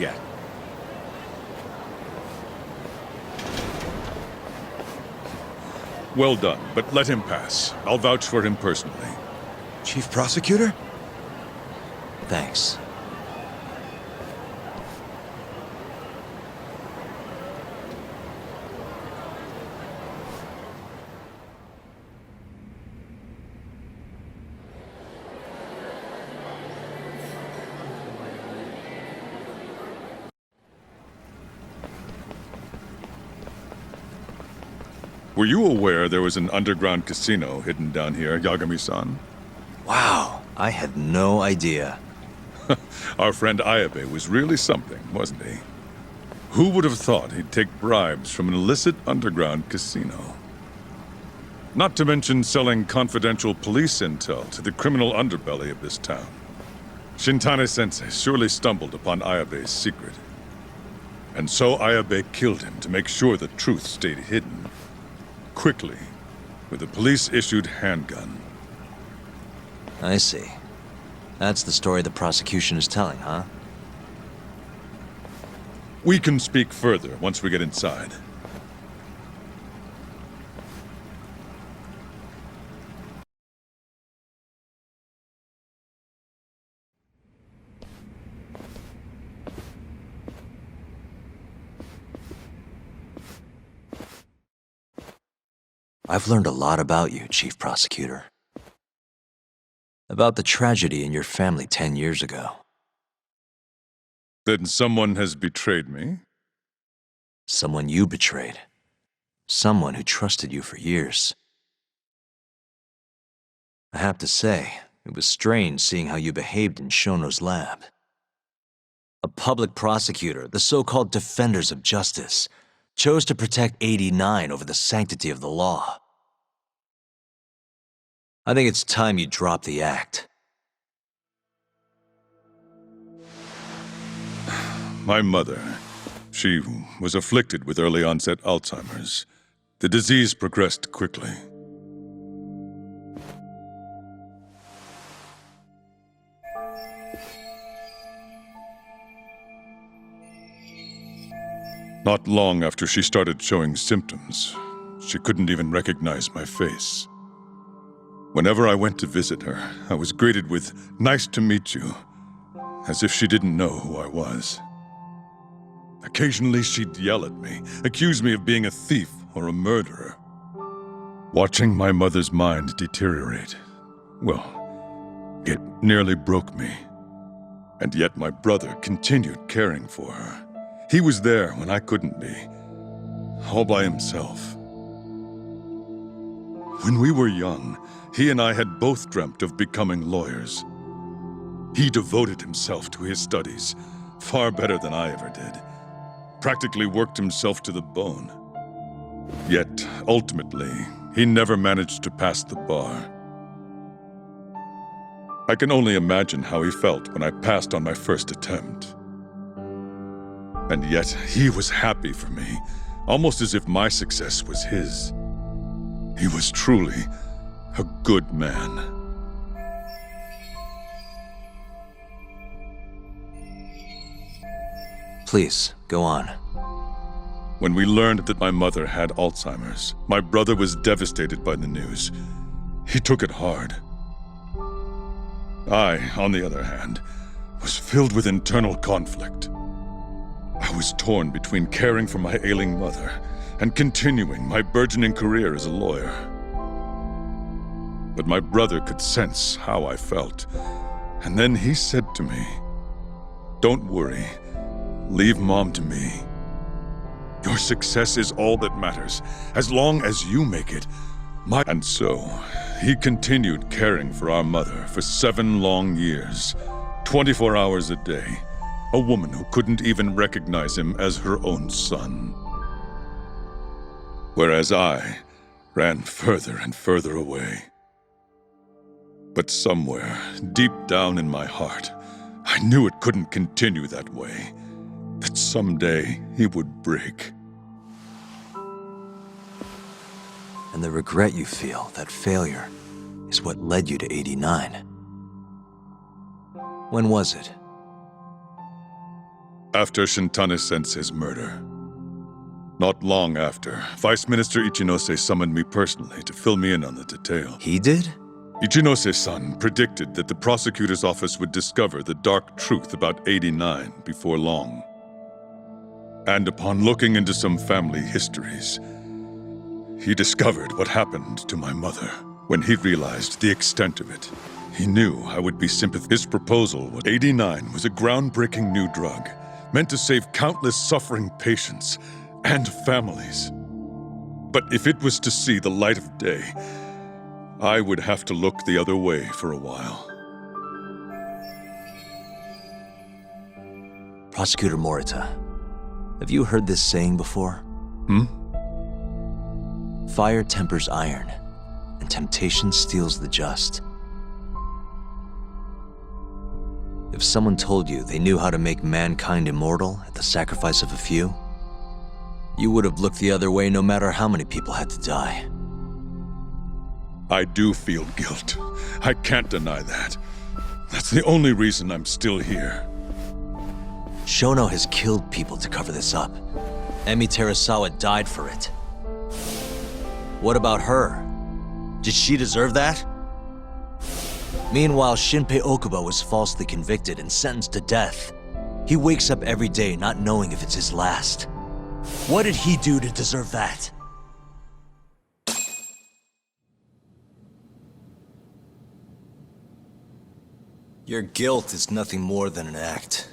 get. Well done, but let him pass. I'll vouch for him personally. Chief Prosecutor? Thanks. Were you aware there was an underground casino hidden down here, Yagami-san? Wow, I had no idea. Our friend Ayabe was really something, wasn't he? Who would have thought he'd take bribes from an illicit underground casino? Not to mention selling confidential police intel to the criminal underbelly of this town. Shintane-sensei surely stumbled upon Ayabe's secret. And so Ayabe killed him to make sure the truth stayed hidden. Quickly, with a police-issued handgun. I see. That's the story the prosecution is telling, huh? We can speak further once we get inside. I've learned a lot about you, Chief Prosecutor. About the tragedy in your family 10 years ago. Then someone has betrayed me? Someone you betrayed. Someone who trusted you for years. I have to say, it was strange seeing how you behaved in Shono's lab. A public prosecutor, the so-called defenders of justice, chose to protect 89 over the sanctity of the law. I think it's time you drop the act. My mother, she was afflicted with early onset Alzheimer's. The disease progressed quickly. Not long after she started showing symptoms, she couldn't even recognize my face. Whenever I went to visit her, I was greeted with, "Nice to meet you," as if she didn't know who I was. Occasionally she'd yell at me, accuse me of being a thief or a murderer. Watching my mother's mind deteriorate, well, it nearly broke me. And yet my brother continued caring for her. He was there when I couldn't be, all by himself. When we were young, he and I had both dreamt of becoming lawyers. He devoted himself to his studies, far better than I ever did. Practically worked himself to the bone. Yet, ultimately, he never managed to pass the bar. I can only imagine how he felt when I passed on my first attempt. And yet, he was happy for me, almost as if my success was his. He was truly a good man. Please, go on. When we learned that my mother had Alzheimer's, my brother was devastated by the news. He took it hard. I, on the other hand, was filled with internal conflict. I was torn between caring for my ailing mother and continuing my burgeoning career as a lawyer. But my brother could sense how I felt, and then he said to me, "Don't worry, leave Mom to me. Your success is all that matters, as long as you make it And so, he continued caring for our mother for 7 long years, 24 hours a day, a woman who couldn't even recognize him as her own son. Whereas I ran further and further away. But somewhere, deep down in my heart, I knew it couldn't continue that way, that someday he would break. And the regret you feel, that failure, is what led you to 89. When was it? After Shintane-sensei's murder. Not long after, Vice Minister Ichinose summoned me personally to fill me in on the detail. He did? Ichinose-san predicted that the prosecutor's office would discover the dark truth about 89 before long. And upon looking into some family histories, he discovered what happened to my mother. When he realized the extent of it, he knew I would be sympathetic. His proposal was 89 was a groundbreaking new drug, meant to save countless suffering patients and families. But if it was to see the light of day, I would have to look the other way for a while. Prosecutor Morita, have you heard this saying before? Fire tempers iron, and temptation steals the just. If someone told you they knew how to make mankind immortal at the sacrifice of a few, you would have looked the other way no matter how many people had to die. I do feel guilt. I can't deny that. That's the only reason I'm still here. Shono has killed people to cover this up. Emi Terasawa died for it. What about her? Did she deserve that? Meanwhile, Shinpei Okubo was falsely convicted and sentenced to death. He wakes up every day not knowing if it's his last. What did he do to deserve that? Your guilt is nothing more than an act.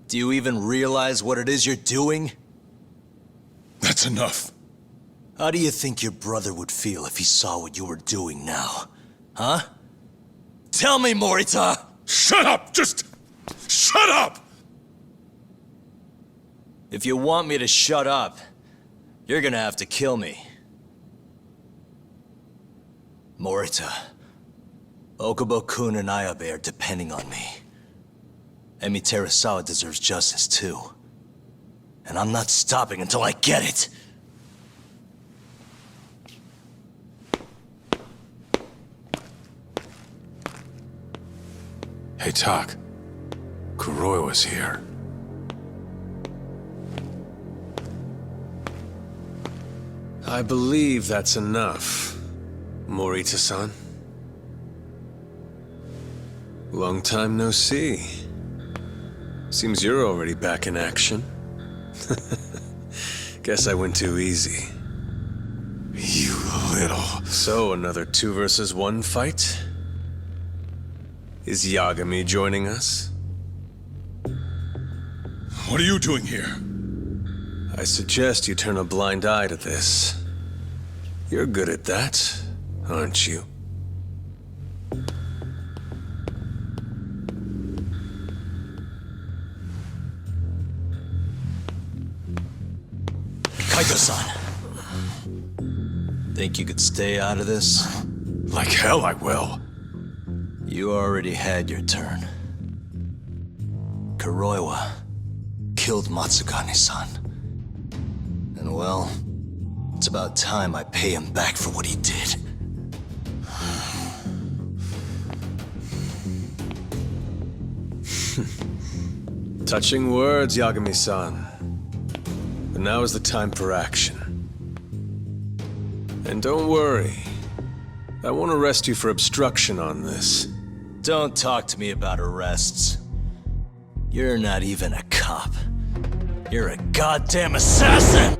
Do you even realize what it is you're doing? That's enough. How do you think your brother would feel if he saw what you were doing now? Huh? Tell me, Morita! Shut up! Just shut up! If you want me to shut up, you're gonna have to kill me. Morita, Okubo-kun and Ayabe are depending on me. Emi Terasawa deserves justice too. And I'm not stopping until I get it! Hey, Tak. Kuroiwa's here. I believe that's enough, Morita-san. Long time no see. Seems you're already back in action. Guess I went too easy. You little... So, another 2 versus 1 fight? Is Yagami joining us? What are you doing here? I suggest you turn a blind eye to this. You're good at that, aren't you? Kaito-san. Think you could stay out of this? Like hell I will. You already had your turn. Kuroiwa killed Matsukane-san. And well, it's about time I pay him back for what he did. Touching words, Yagami-san. But now is the time for action. And don't worry. I won't arrest you for obstruction on this. Don't talk to me about arrests. You're not even a cop. You're a goddamn assassin!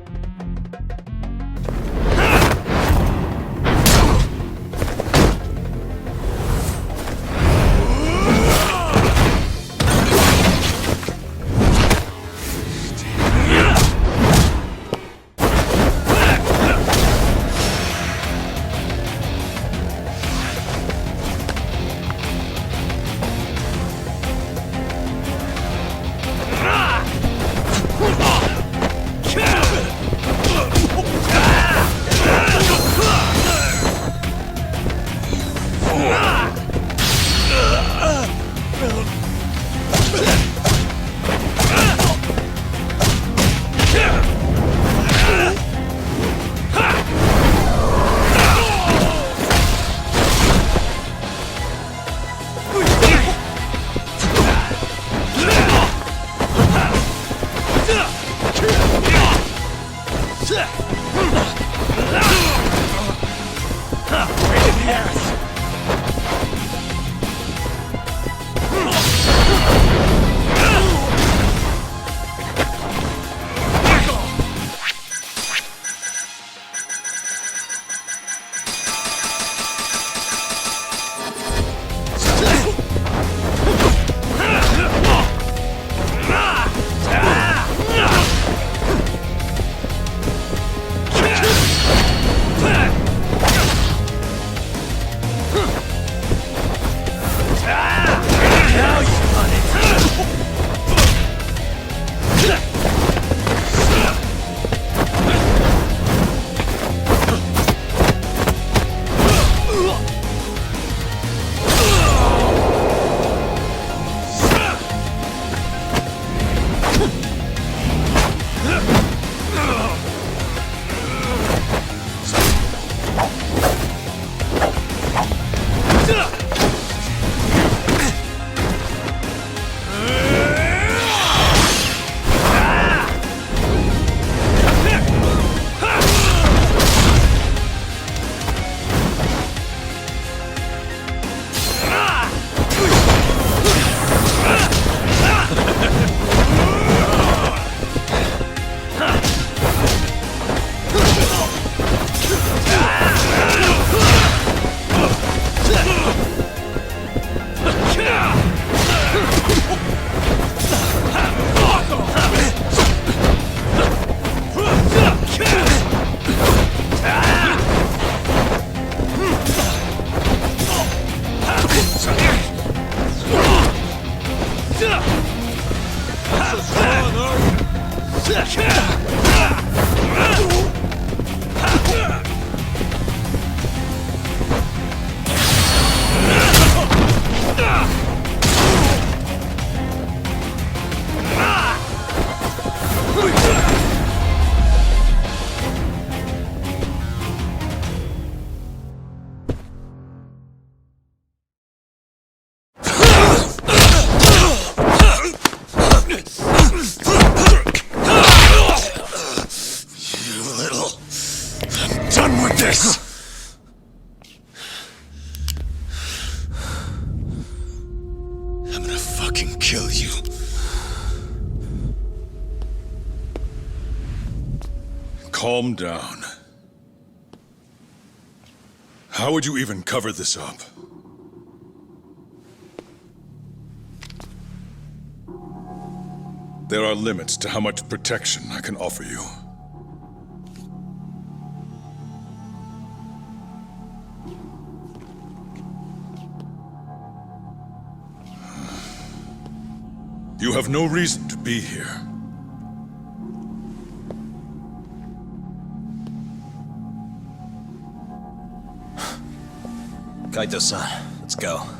I'm gonna fucking kill you. Calm down. How would you even cover this up? There are limits to how much protection I can offer you. You have no reason to be here. Kaito-san, let's go.